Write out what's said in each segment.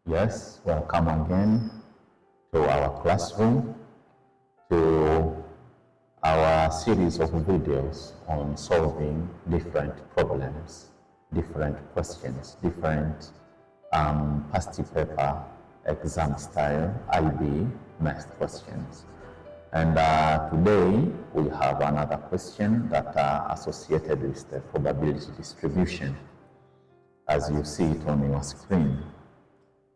Yes, welcome again to our classroom, to our series of videos on solving different problems, different questions, different past paper exam style IB math questions. And today we have another question that are associated with the probability distribution, as you see it on your screen.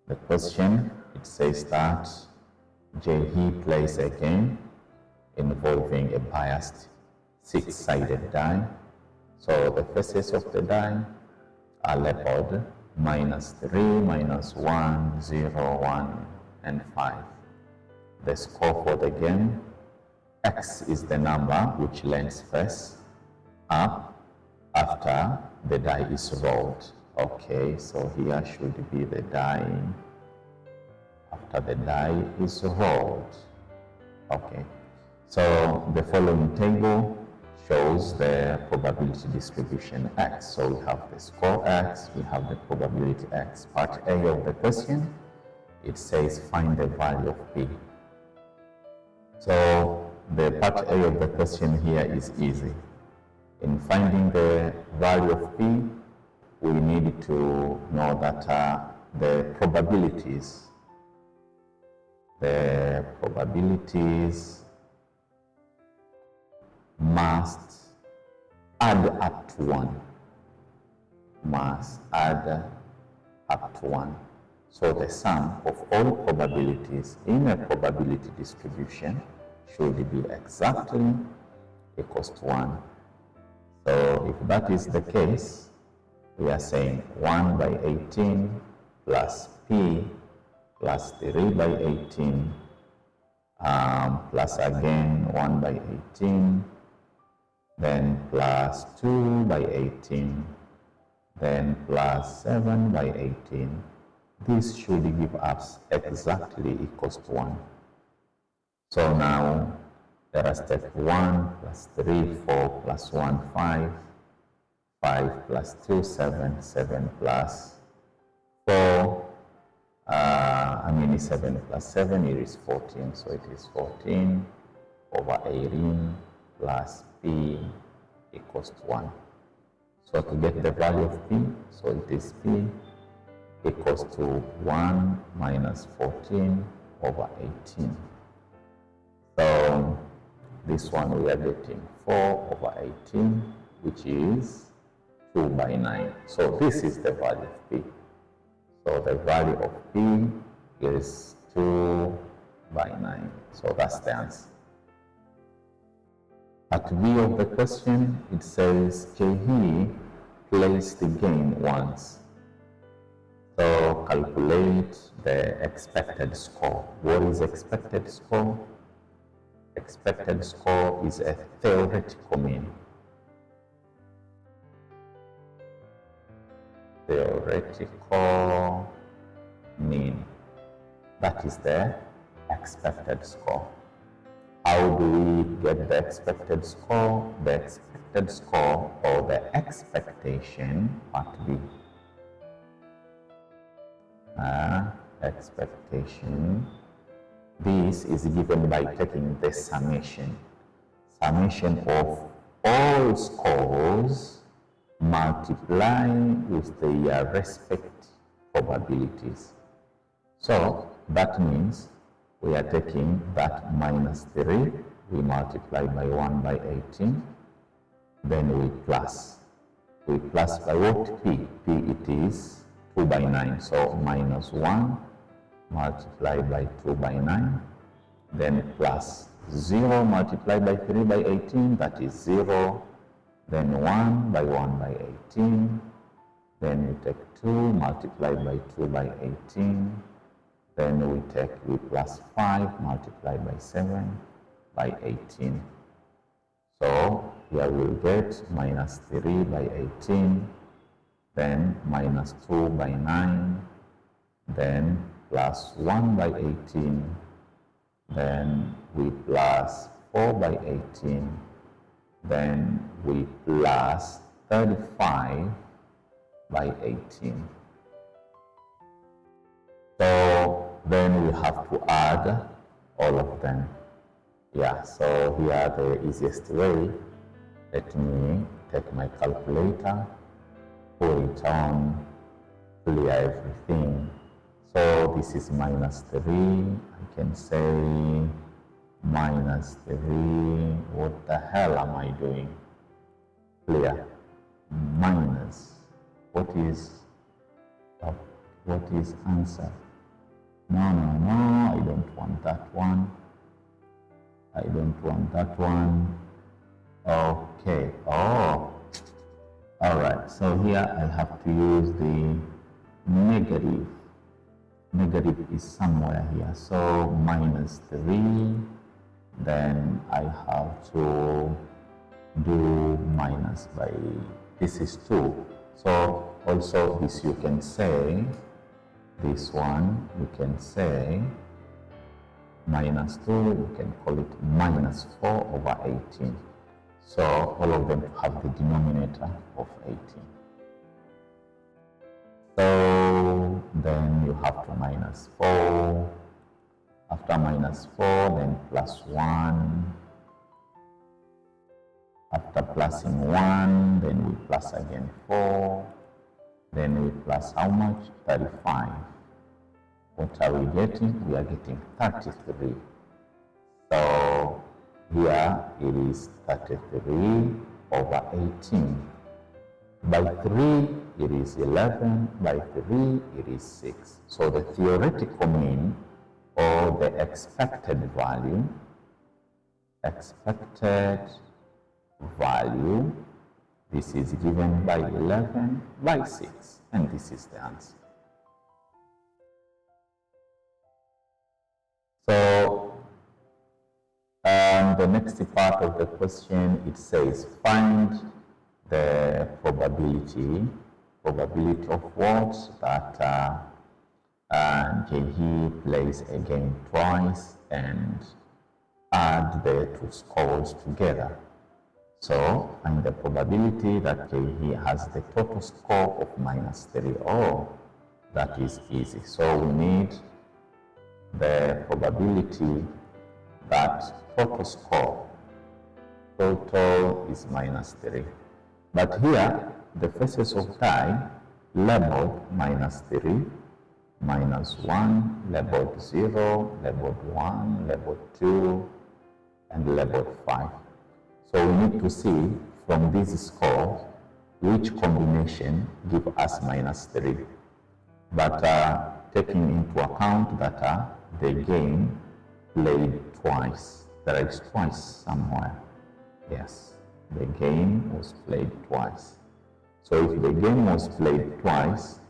The question, it says that He plays a game involving a biased six-sided die. So the faces of the die are labeled -3, -1, 0, 1, and 5. The score for the game, X is the number which lands first up after the die is rolled. Okay, so here should be the die after the die is rolled. Okay, so the following table shows the probability distribution X. So we have the score X, we have the probability X. Part A of the question, it says find the value of P. So the part A of the question here is easy. In finding the value of P, we need to know that the probabilities must add up to 1. Must add up to 1. So the sum of all probabilities in a probability distribution should be exactly equals to 1. So if that is the case, we are saying 1 by 18 plus P plus 3 by 18 plus again 1 by 18, then plus 2 by 18, then plus 7 by 18. This should give us exactly equals to 1. So now let us take 1 plus 3, 4 plus 1, 5. 5 plus 2, 7, 7 plus 4, 7 plus 7, it is 14, so it is 14 over 18 plus P equals to 1. So to get the value of P, so it is P equals to 1 minus 14 over 18. So this one we are getting 4 over 18, which is 2 by 9. So this is the value of P. So the value of P is 2 by 9. So that's the answer. At B of the question, it says He plays the game once. So calculate the expected score. What is expected score? Expected score is a theoretical mean. Theoretical mean. That is the expected score. How do we get the expected score? The expected score, or the expectation, part B. Expectation. This is given by taking the summation. Summation of all scores multiply with their respective probabilities. So that means we are taking that -3, we multiply by 1 by 18, then we plus. We plus by what? P. P it is 2 by 9, so -1 multiplied by 2 by 9, then plus 0 multiplied by 3 by 18, that is 0, then 1 by 1 by 18, then we take 2 multiplied by 2 by 18, then we plus 5 multiplied by 7 by 18. So here we'll get -3 by 18, then -2 by 9, then plus 1 by 18, then we plus 4 by 18, then we plus 35 by 18. So then we have to add all of them. Yeah, so here the easiest way, let me take my calculator, put it on, clear everything. So this is minus 3, I can say minus 3, what the hell am I doing? Clear, minus, what is answer? No, I don't want that one. I don't want that one. Okay, oh, all right, so here I have to use the negative. Negative is somewhere here, so minus 3, then I have to do minus by, this is 2. So also this you can say, this one you can say minus 2, you can call it minus 4 over 18. So all of them have the denominator of 18. So then you have to minus 4. After minus 4, then plus 1. After plusing 1, then we plus again 4. Then we plus how much? 35. What are we getting? We are getting 33. So here it is 33 over 18. By 3, it is 11. By 3, it is 6. So the theoretical mean, or the expected value, this is given by 11 by 6, and this is the answer. So the next part of the question, it says find the probability of what? That Jehi plays a game twice and add the two scores together. So find the probability that Jehi has the total score of minus 3. Oh, that is easy. So we need the probability that total score, total is minus 3. But here, the faces of die labeled minus 3, minus 1, labeled 0, labeled 1, labeled 2, and labeled 5. So we need to see from these scores which combination give us minus 3. But taking into account that the game played twice, there is twice somewhere. Yes. The game was played twice. So if the game was played twice,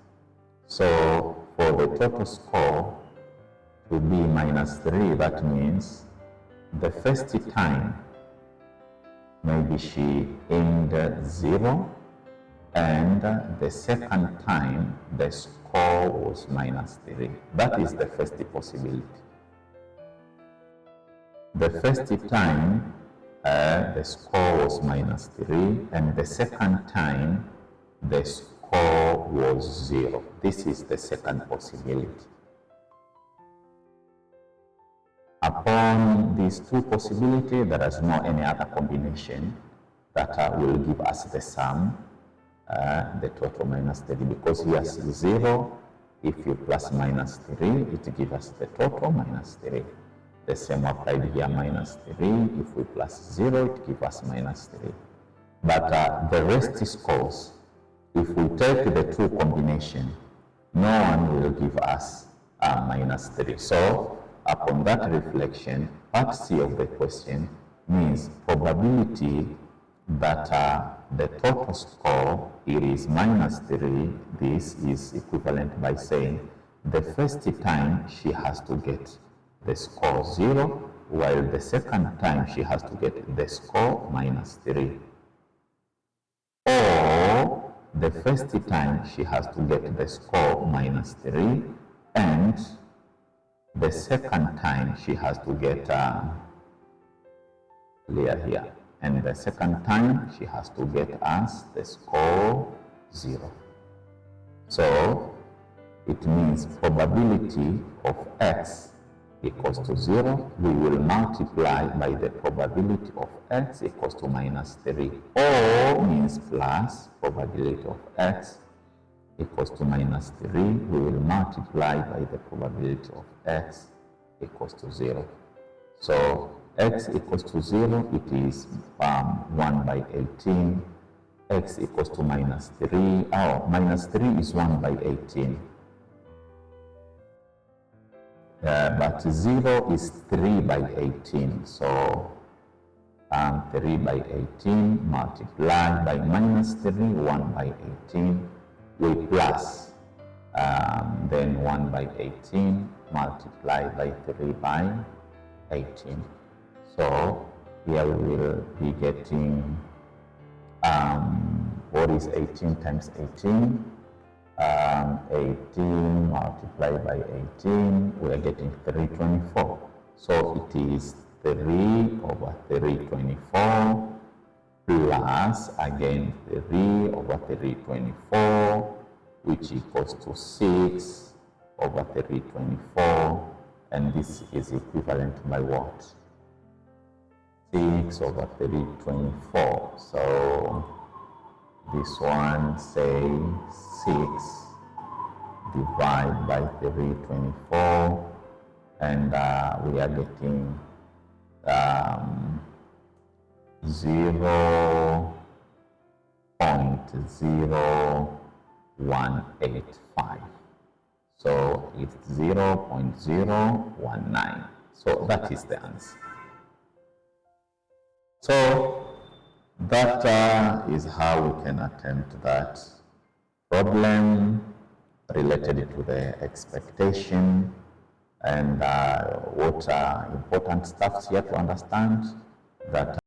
so for the total score to be minus 3, that means the first time maybe she aimed 0, and the second time the score was minus 3. That is the first possibility. The first time the score was minus 3, and the second time the score was 0. This is the second possibility. Upon these two possibilities, there is no any other combination that will give us the sum, the total minus 3, because here is 0. If you plus minus 3, it gives us the total minus 3. The same applied here, minus 3. If we plus 0, it gives us minus 3. But the rest scores, if we take the two combination, no one will give us minus 3. So upon that reflection, part C of the question means probability that the total score, it is minus 3. This is equivalent by saying the first time she has to get the score 0, while the second time she has to get the score minus 3. Or the first time she has to get the score minus 3, and the second time she has to get clear here, and the second time she has to get us the score 0. So it means probability of x equals to 0. We will multiply by the probability of x equals to minus 3. Or means plus probability of x equals to minus 3. We will multiply by the probability of x equals to 0. So x equals to 0, it is 1 by 18. X equals to minus 3. Oh, minus 3 is 1 by 18. But 0 is 3 by 18. So 3 by 18 multiplied by minus 3, 1 by 18. We plus then 1 by 18 multiplied by 3 by 18. So here we will be getting what is 18 times 18? 18 multiplied by 18, we are getting 324. So it is 3 over 324 plus again 3 over 324, which equals to 6 over 324, and this is equivalent by what? 6 over 324. So this one say 6 divided by 324, and we are getting 0.0185. So it's 0.019. So that is the answer. So that is how we can attempt that problem related to the expectation. And what important stuff here to understand, that